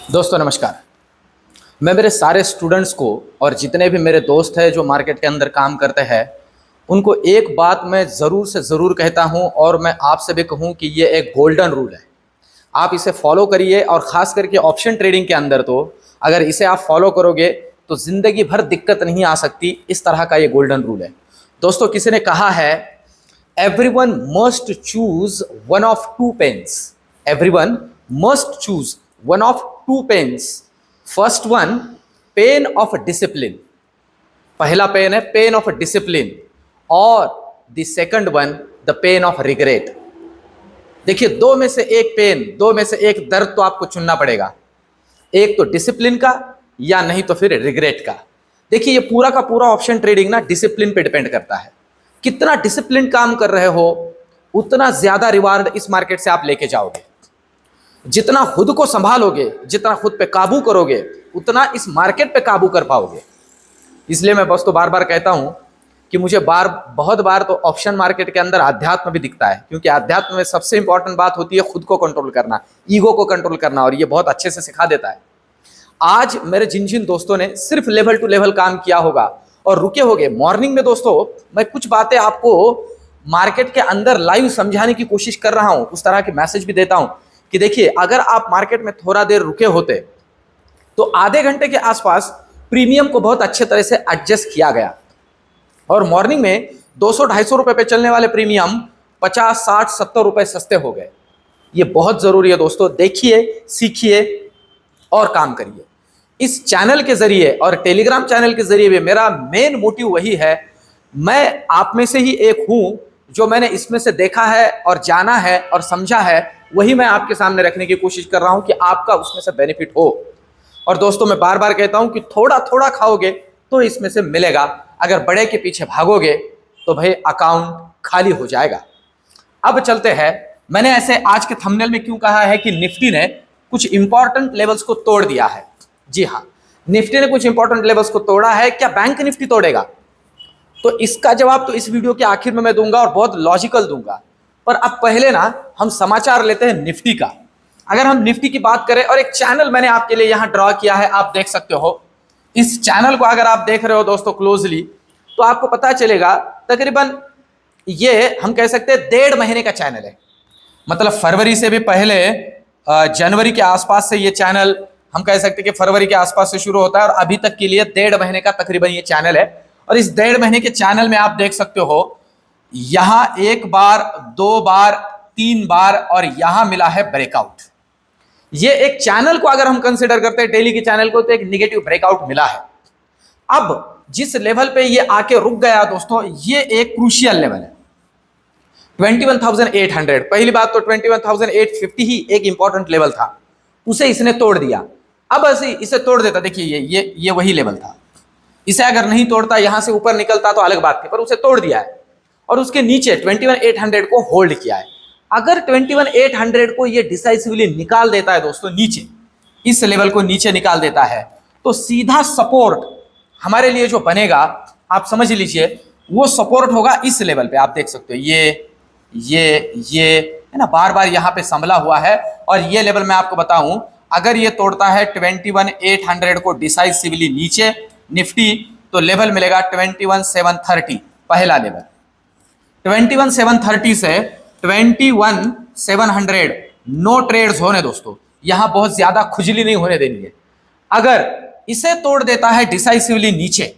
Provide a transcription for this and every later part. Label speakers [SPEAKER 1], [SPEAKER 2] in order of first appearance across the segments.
[SPEAKER 1] दोस्तों नमस्कार। मैं मेरे सारे स्टूडेंट्स को और जितने भी मेरे दोस्त हैं जो मार्केट के अंदर काम करते हैं उनको एक बात मैं ज़रूर से ज़रूर कहता हूं और मैं आपसे भी कहूं कि ये एक गोल्डन रूल है। आप इसे फॉलो करिए और ख़ास करके ऑप्शन ट्रेडिंग के अंदर तो अगर इसे आप फॉलो करोगे तो ज़िंदगी भर दिक्कत नहीं आ सकती। इस तरह का ये गोल्डन रूल है। दोस्तों किसी ने कहा है everyone must choose one of two pains. Everyone must choose one of two pains. First one pain of discipline. पहला पेन है पेन ऑफ डिसिप्लिन और the second one the pain of regret. देखिए दो में से एक पेन, दो में से एक दर्द तो आपको चुनना पड़ेगा, एक तो डिसिप्लिन का या नहीं तो फिर रिग्रेट का। देखिए ये पूरा का पूरा ऑप्शन ट्रेडिंग ना डिसिप्लिन पे डिपेंड करता है। कितना डिसिप्लिन काम कर रहे हो उतना ज्यादा रिवार्ड इस मार्केट से आप लेके जाओगे। जितना खुद को संभालोगे, जितना खुद पे काबू करोगे उतना इस मार्केट पे काबू कर पाओगे। इसलिए मैं बस तो बार बार कहता हूं कि मुझे बहुत बार तो ऑप्शन मार्केट के अंदर अध्यात्म भी दिखता है, क्योंकि अध्यात्म में सबसे इंपॉर्टेंट बात होती है खुद को कंट्रोल करना, ईगो को कंट्रोल करना, और ये बहुत अच्छे से सिखा देता है। आज मेरे जिन जिन दोस्तों ने सिर्फ लेवल टू लेवल काम किया होगा और रुके होगे, मॉर्निंग में दोस्तों मैं कुछ बातें आपको मार्केट के अंदर लाइव समझाने की कोशिश कर रहा हूं, उस तरह के मैसेज भी देता हूं कि देखिए अगर आप मार्केट में थोड़ा देर रुके होते तो आधे घंटे के आसपास प्रीमियम को बहुत अच्छे तरह से एडजस्ट किया गया और मॉर्निंग में 200-250 रुपए पे चलने वाले प्रीमियम 50-60-70 रुपए सस्ते हो गए। ये बहुत जरूरी है दोस्तों, देखिए, सीखिए और काम करिए। इस चैनल के जरिए और टेलीग्राम चैनल के जरिए भी मेरा मेन मोटिव वही है। मैं आप में से ही एक हूं, जो मैंने इसमें से देखा है और जाना है और समझा है, वही मैं आपके सामने रखने की कोशिश कर रहा हूं कि आपका उसमें से बेनिफिट हो। और दोस्तों मैं बार बार कहता हूं कि थोड़ा थोड़ा खाओगे तो इसमें से मिलेगा, अगर बड़े के पीछे भागोगे तो भाई अकाउंट खाली हो जाएगा। अब चलते हैं, मैंने ऐसे आज के थंबनेल में क्यों कहा है कि निफ्टी ने कुछ इंपॉर्टेंट लेवल्स को तोड़ दिया है। जी हां, निफ्टी ने कुछ इंपॉर्टेंट लेवल्स को तोड़ा है। क्या बैंक निफ्टी तोड़ेगा? तो इसका जवाब तो इस वीडियो के आखिर में मैं दूंगा और बहुत लॉजिकल दूंगा। पर अब पहले ना हम समाचार लेते हैं निफ्टी का। अगर हम निफ्टी की बात करें, और एक चैनल मैंने आपके लिए यहां ड्रॉ किया है, आप देख सकते हो। इस चैनल को अगर आप देख रहे हो दोस्तों क्लोजली तो आपको पता चलेगा तकरीबन ये हम कह सकते हैं 1.5 महीने का चैनल है। मतलब फरवरी से भी पहले, जनवरी के आसपास से ये चैनल, हम कह सकते हैं कि फरवरी के आसपास से शुरू होता है और अभी तक के लिए 1.5 महीने का तकरीबन ये चैनल है। और इस 1.5 महीने के चैनल में आप देख सकते हो यहां एक बार, दो बार, 3 बार और यहां मिला है ब्रेकआउट। ये एक चैनल को अगर हम कंसीडर करते हैं डेली के चैनल को, तो एक निगेटिव ब्रेकआउट मिला है। अब जिस लेवल पे ये आके रुक गया दोस्तों, ये एक क्रूशियल लेवल है 21,800। पहली बात तो 21,850 ही एक इंपॉर्टेंट लेवल था, उसे इसने तोड़ दिया। अब ऐसे इसे तोड़ देता, देखिए ये वही लेवल था। इसे अगर नहीं तोड़ता, यहां से ऊपर निकलता तो अलग बात थी, पर उसे तोड़ दिया है और उसके नीचे 21,800 को होल्ड किया है। अगर 21,800 को ये डिसाइसिवली निकाल देता है दोस्तों नीचे, इस लेवल को नीचे निकाल देता है, तो सीधा सपोर्ट हमारे लिए जो बनेगा, आप समझ लीजिए, वो सपोर्ट होगा इस लेवल पे। आप देख सकते हो ये है ना, बार बार यहां पे संभला हुआ है। और ये लेवल मैं आपको बताऊं, अगर ये तोड़ता है 21,800 को डिसाइसिवली नीचे निफ्टी, तो लेवल मिलेगा 21,730, पहला लेवल। 21,730 से 21,700 नो ट्रेड्स होने दोस्तों, यहां बहुत ज्यादा खुजली नहीं होने देनी है। अगर इसे तोड़ देता है डिसाइसिवली नीचे,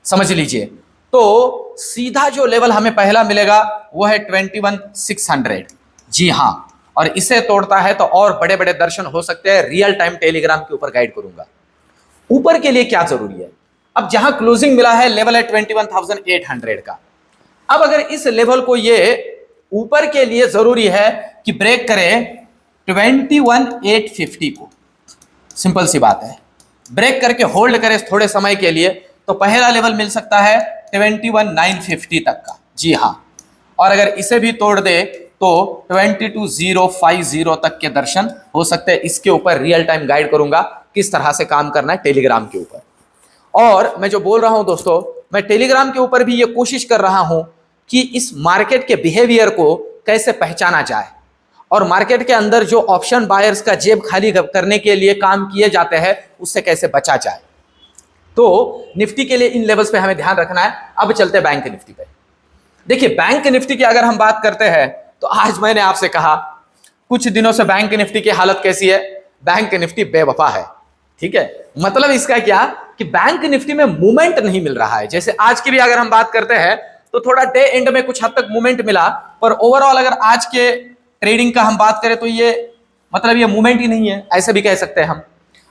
[SPEAKER 1] समझ लीजिए, तो सीधा जो लेवल हमें पहला मिलेगा वो है 21,600। जी हां, और इसे तोड़ता है तो और बड़े बड़े दर्शन हो सकते हैं। रियल टाइम टेलीग्राम के ऊपर गाइड करूंगा। ऊपर के लिए क्या जरूरी है, अब जहां क्लोजिंग मिला है लेवल है 21,800 का। अब अगर इस लेवल को ये ऊपर के लिए जरूरी है कि ब्रेक करें 21,850 को, सिंपल सी बात है, ब्रेक करके होल्ड करे थोड़े समय के लिए, तो पहला लेवल मिल सकता है 21,950 तक का। जी हां, और अगर इसे भी तोड़ दे तो 22,050 तक के दर्शन हो सकते हैं। इसके ऊपर रियल टाइम गाइड करूंगा किस तरह से काम करना है टेलीग्राम के ऊपर। और मैं जो बोल रहा हूं दोस्तों, मैं टेलीग्राम के ऊपर भी ये कोशिश कर रहा हूं कि इस मार्केट के बिहेवियर को कैसे पहचाना जाए। और मार्केट के अंदर जो ऑप्शन बायर्स का जेब खाली करने के लिए काम किए जाते हैं उससे कैसे बचा जाए। तो निफ्टी के लिए इन लेवल्स पे हमें ध्यान रखना है। अब चलते हैं बैंक निफ्टी पे। देखिए बैंक निफ्टी की अगर हम बात करते हैं तो आज मैंने आपसे कहा कुछ दिनों से बैंक निफ्टी की हालत कैसी है, बैंक निफ्टी बेवफा है। ठीक है, मतलब इसका क्या कि बैंक निफ्टी में मूवमेंट नहीं मिल रहा है। जैसे आज की भी अगर हम बात करते हैं तो थोड़ा डे एंड में कुछ हद तक मूवमेंट मिला, पर ओवरऑल अगर आज के ट्रेडिंग का हम बात करें तो ये मतलब ये मूवमेंट ही नहीं है, ऐसे भी कह सकते हैं हम।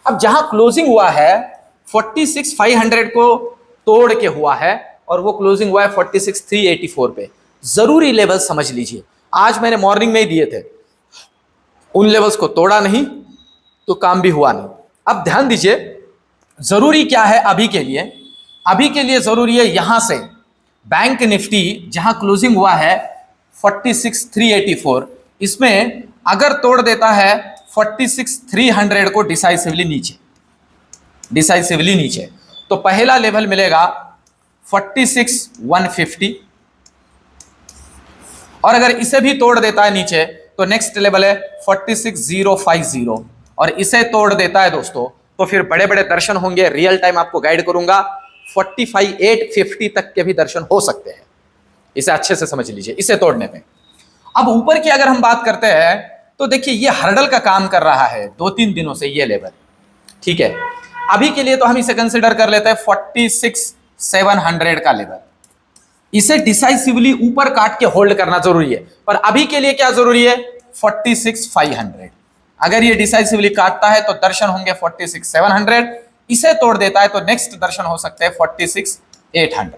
[SPEAKER 1] अब जहां क्लोजिंग हुआ है 46,500 को तोड़ के हुआ है और वो क्लोजिंग हुआ है 46,384 पे। जरूरी लेवल समझ लीजिए, आज मैंने मॉर्निंग में ही दिए थे, उन लेवल्स को तोड़ा नहीं तो काम भी हुआ नहीं। अब ध्यान दीजिए जरूरी क्या है अभी के लिए। अभी के लिए जरूरी है यहां से बैंक निफ्टी जहां क्लोजिंग हुआ है 46,384, इसमें अगर तोड़ देता है 46,300 को डिसाइसिवली नीचे, तो पहला लेवल मिलेगा 46,150, और अगर इसे भी तोड़ देता है नीचे तो नेक्स्ट लेवल है 46,050, और इसे तोड़ देता है दोस्तों तो फिर बड़े बड़े दर्शन होंगे। रियल टाइम आपको गाइड करूंगा, 45,850 तक के भी दर्शन हो सकते हैं। इसे अच्छे से समझ लीजिए इसे तोड़ने में। अब ऊपर की अगर हम बात करते हैं तो देखिए ये हर्डल का काम कर रहा है 2-3 दिनों से ये लेवल। ठीक है, अभी के लिए तो हम इसे कंसिडर कर लेते हैं 46,700 का लेवल। इसे डिसाइसिवली ऊपर काट के होल्ड करना जरूरी है, पर अभी के लिए क्या जरूरी है 46,500। अगर ये डिसाइसिवली काटता है तो दर्शन होंगे 46,700, इसे तोड़ देता है तो नेक्स्ट दर्शन हो सकते हैं 46,800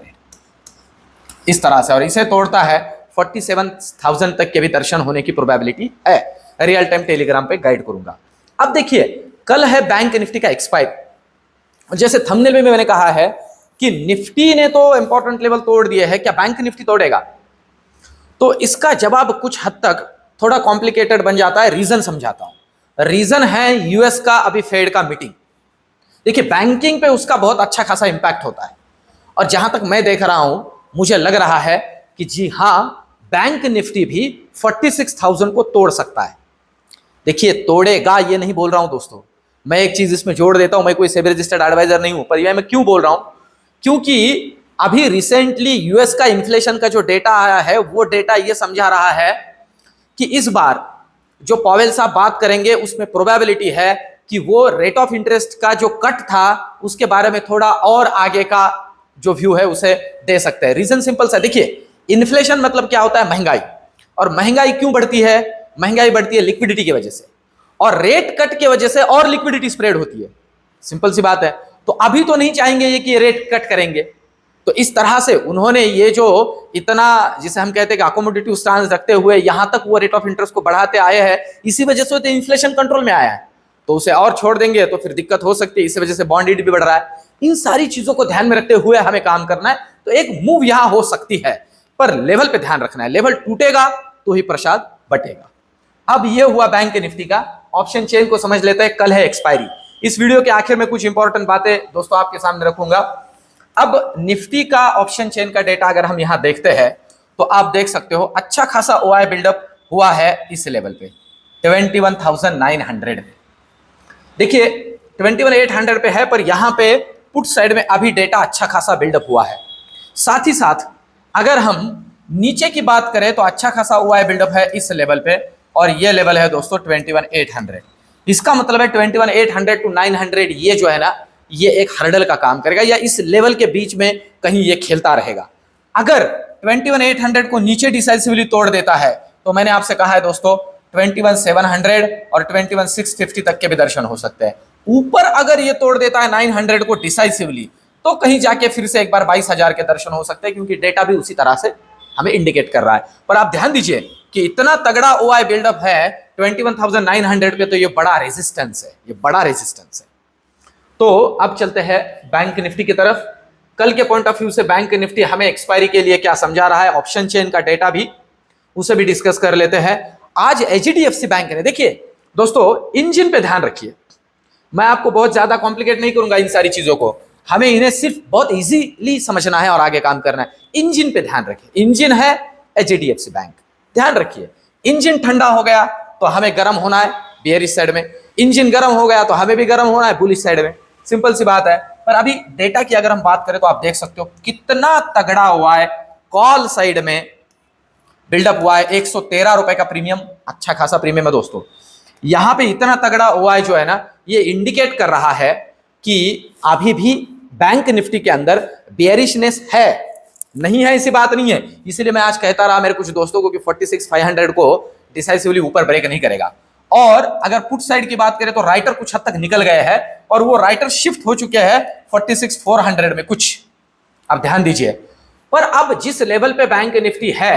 [SPEAKER 1] इस तरह से, और इसे तोड़ता है 47,000 तक के भी दर्शन होने की प्रोबेबिलिटी है। रियल टाइम टेलीग्राम पे गाइड करूंगा। अब देखिए कल है बैंक निफ्टी का एक्सपायर। जैसे थंबनेल में मैंने कहा है कि निफ्टी ने तो इंपॉर्टेंट लेवल तोड़ दिए है, क्या बैंक निफ्टी तोड़ेगा? तो इसका जवाब कुछ हद तक थोड़ा कॉम्प्लिकेटेड बन जाता है। रीजन समझाता हूं। रीजन है यूएस का अभी फेड का मीटिंग। देखिए बैंकिंग पे उसका बहुत अच्छा खासा इंपैक्ट होता है, और जहां तक मैं देख रहा हूं मुझे लग रहा है कि जी हां बैंक निफ्टी भी 46,000 को तोड़ सकता है। देखिए तोड़ेगा ये नहीं बोल रहा हूं दोस्तों, मैं एक चीज इसमें जोड़ देता हूं, मैं कोई सेबी रजिस्टर्ड एडवाइजर नहीं हूं, पर यह मैं क्यों बोल रहा हूं, क्योंकि अभी रिसेंटली यूएस का इन्फ्लेशन का जो डेटा आया है वो डेटा ये समझा रहा है कि इस बार जो पॉवेल साहब बात करेंगे उसमें प्रोबेबिलिटी है कि वो रेट ऑफ इंटरेस्ट का जो कट था उसके बारे में थोड़ा और आगे का जो व्यू है उसे दे सकते हैं। रीजन सिंपल सा, देखिए इन्फ्लेशन मतलब क्या होता है, महंगाई। और महंगाई क्यों बढ़ती है? महंगाई बढ़ती है लिक्विडिटी की वजह से, और रेट कट की वजह से और लिक्विडिटी स्प्रेड होती है। सिंपल सी बात है। तो अभी तो नहीं चाहेंगे ये कि ये रेट कट करेंगे, तो इस तरह से उन्होंने ये जो इतना जिसे हम कहते हैं कि अकोमोडेटिव स्टांस रखते हुए यहां तक वो रेट ऑफ इंटरेस्ट को बढ़ाते आए हैं, इसी वजह से तो इन्फ्लेशन कंट्रोल में आया है। तो उसे और छोड़ देंगे तो फिर दिक्कत हो सकती है, इसी वजह से बॉन्ड यील्ड भी बढ़ रहा है। इन सारी चीजों को ध्यान में रखते हुए हमें काम करना है। तो एक मूव यहां हो सकती है, पर लेवल पे ध्यान रखना है। लेवल टूटेगा तो ही प्रसाद बटेगा। अब ये हुआ बैंक निफ्टी का। ऑप्शन चेन को समझ लेते हैं, कल है एक्सपायरी। इस वीडियो के आखिर में कुछ इंपॉर्टेंट बातें दोस्तों आपके सामने रखूंगा। अब निफ्टी का ऑप्शन चेन का डेटा अगर हम यहां देखते हैं तो आप देख सकते हो अच्छा खासा ओआई बिल्डअप हुआ है इस लेवल पे 21,900 पे। देखिए 21,800 पे है, पर यहां पे पुट साइड में अभी डेटा अच्छा खासा बिल्डअप हुआ है। साथ ही साथ अगर हम नीचे की बात करें तो अच्छा खासा ओआई बिल्डअप है इस लेवल पे, और ये लेवल है दोस्तों 21,800। इसका मतलब है 21,800 to 900 ये जो है ना, ये एक हर्डल का काम करेगा, या इस लेवल के बीच में कहीं ये खेलता रहेगा। अगर 21,800 को नीचे डिसाइसिवली तोड़ देता है तो मैंने आपसे कहा है दोस्तों 21,700 और 21,650 तक के भी दर्शन हो सकते हैं। ऊपर अगर ये तोड़ देता है 900 को डिसाइसिवली तो कहीं जाके फिर से एक बार 22,000 के दर्शन हो सकते हैं, क्योंकि डेटा भी उसी तरह से हमें इंडिकेट कर रहा है। पर आप ध्यान दीजिए कि इतना तगड़ा ओआई बिल्डअप है 21,900 पे, तो ये बड़ा रेजिस्टेंस है, ये बड़ा रेजिस्टेंस है। तो अब चलते हैं बैंक निफ्टी की तरफ। कल के पॉइंट ऑफ व्यू से बैंक निफ्टी हमें एक्सपायरी के लिए क्या समझा रहा है, ऑप्शन चेन का डेटा भी उसे भी डिस्कस कर लेते हैं। आज एचडीएफसी बैंक ने, देखिए दोस्तों इंजन पे ध्यान रखिए, मैं आपको बहुत ज्यादा कॉम्प्लिकेट नहीं करूंगा इन सारी चीजों को, हमें इन्हें सिर्फ बहुत इजीली समझना है और आगे काम करना है। इंजन पे ध्यान रखिए, इंजन है एचडीएफसी बैंक, ध्यान रखिए। इंजन ठंडा हो गया तो हमें गर्म होना है बेयरिश साइड में, इंजन गर्म हो गया तो हमें भी गर्म होना है बुलिश साइड में, सिंपल सी बात है। पर अभी डेटा की अगर हम बात करें तो आप देख सकते हो कितना तगड़ा हुआ है, कॉल साइड में बिल्डअप हुआ है, 113 रुपए का प्रीमियम, अच्छा खासा प्रीमियम है दोस्तों। यहां पे इतना तगड़ा हुआ है जो है ना, ये इंडिकेट कर रहा है कि अभी भी बैंक निफ्टी के अंदर बेयरिशनेस है, नहीं है ऐसी बात नहीं है। इसलिए मैं आज कहता रहा मेरे कुछ दोस्तों को कि 46,500 को डिसाइसिवली ऊपर ब्रेक नहीं करेगा। और अगर पुट साइड की बात करें तो राइटर कुछ हद तक निकल गए हैं और वो राइटर शिफ्ट हो चुके हैं 46,400 में कुछ, अब ध्यान दीजिए। पर अब जिस लेवल पे बैंक निफ्टी है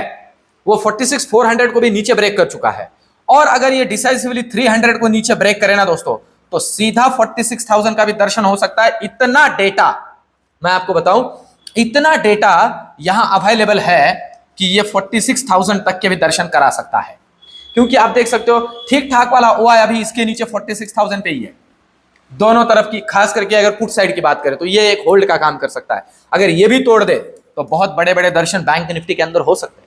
[SPEAKER 1] वो 46,400 को भी नीचे ब्रेक कर चुका है, और अगर ये डिसाइसिवली 300 को नीचे ब्रेक करे ना दोस्तों, तो सीधा 46,000 का भी दर्शन हो सकता है। इतना डेटा मैं आपको बताऊं, इतना डेटा यहां अवेलेबल है कि ये 46,000 तक के भी दर्शन करा सकता है, क्योंकि आप देख सकते हो ठीक ठाक वाला ओआई अभी इसके नीचे 46,000 पे ही है दोनों तरफ की। खास करके अगर पुट साइड की बात करें तो ये एक होल्ड का काम कर सकता है, अगर ये भी तोड़ दे तो बहुत बड़े बड़े दर्शन बैंक निफ्टी के अंदर हो सकते हैं।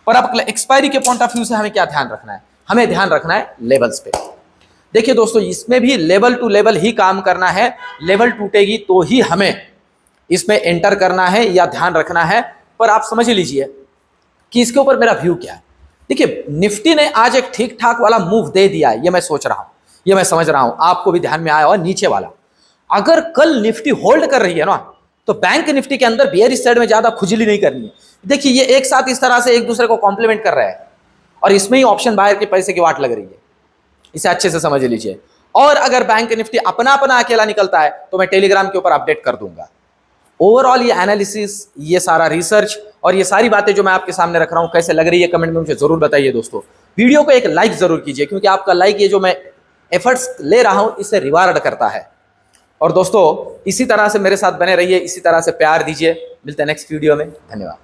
[SPEAKER 1] पर अब एक्सपायरी के पॉइंट ऑफ व्यू से हमें क्या ध्यान रखना है, हमें ध्यान रखना है लेवल्स पे। देखिए दोस्तों, इसमें भी लेवल टू लेवल ही काम करना है, लेवल टूटेगी तो ही हमें इसमें एंटर करना है या ध्यान रखना है। पर आप समझ लीजिए कि इसके ऊपर मेरा व्यू क्या है। देखिए, निफ्टी ने आज एक ठीक ठाक वाला मूव दे दिया है, ये मैं सोच रहा हूं, ये मैं समझ रहा हूं, आपको भी ध्यान में आया होगा नीचे वाला। अगर कल निफ्टी होल्ड कर रही है ना, तो बैंक निफ्टी के अंदर बेयरिश साइड में ज्यादा खुजली नहीं करनी है। देखिए, ये एक साथ इस तरह से एक दूसरे को कॉम्प्लीमेंट कर रहे हैं और इसमें ही ऑप्शन बाहर के पैसे की वाट लग रही है, इसे अच्छे से समझ लीजिए। और अगर बैंक निफ्टी अपना अपना अकेला निकलता है तो मैं टेलीग्राम के ऊपर अपडेट कर दूंगा। ओवरऑल ये एनालिसिस, ये सारा रिसर्च और ये सारी बातें जो मैं आपके सामने रख रहा हूं कैसे लग रही है, कमेंट में मुझे जरूर बताइए दोस्तों। वीडियो को एक लाइक जरूर कीजिए, क्योंकि आपका लाइक ये जो मैं एफर्ट्स ले रहा हूं इससे रिवार्ड करता है। और दोस्तों, इसी तरह से मेरे साथ बने रहिए, इसी तरह से प्यार दीजिए। मिलते हैं नेक्स्ट वीडियो में, धन्यवाद।